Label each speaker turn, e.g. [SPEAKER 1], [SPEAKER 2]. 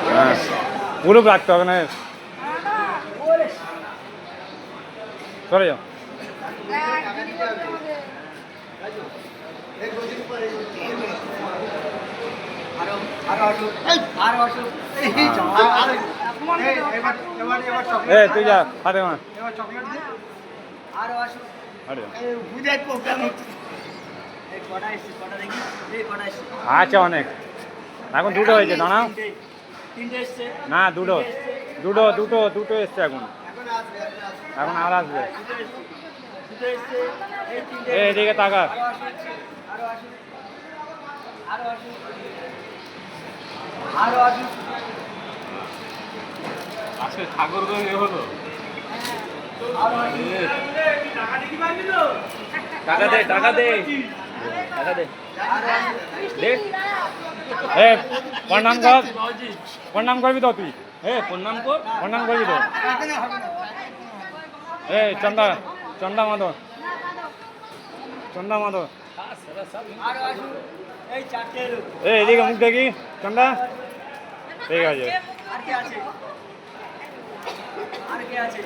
[SPEAKER 1] হ্যাঁ পুরো রাখতে হবে না চলে যাও তুই যা হাতে মা আচ্ছা অনেক এখন দুটো হয়েছে দাঁড়াও না দুটো দুটো দুটো দুটো এসছে এখন এখন আর আসবে এদিকে তাকা আজকে ঠাকুরগঞ্জ হলো টাকা দে টাকা দে টাকা দে প্রণাম কর প্রণাম করবি তো তুই প্রণাম কর প্রণাম করবি তো চন্দা চন্দা মাধব চন্দা মাধব এদিকে মুখ দেখি চন্দা ঠিক আছে আর কে আছে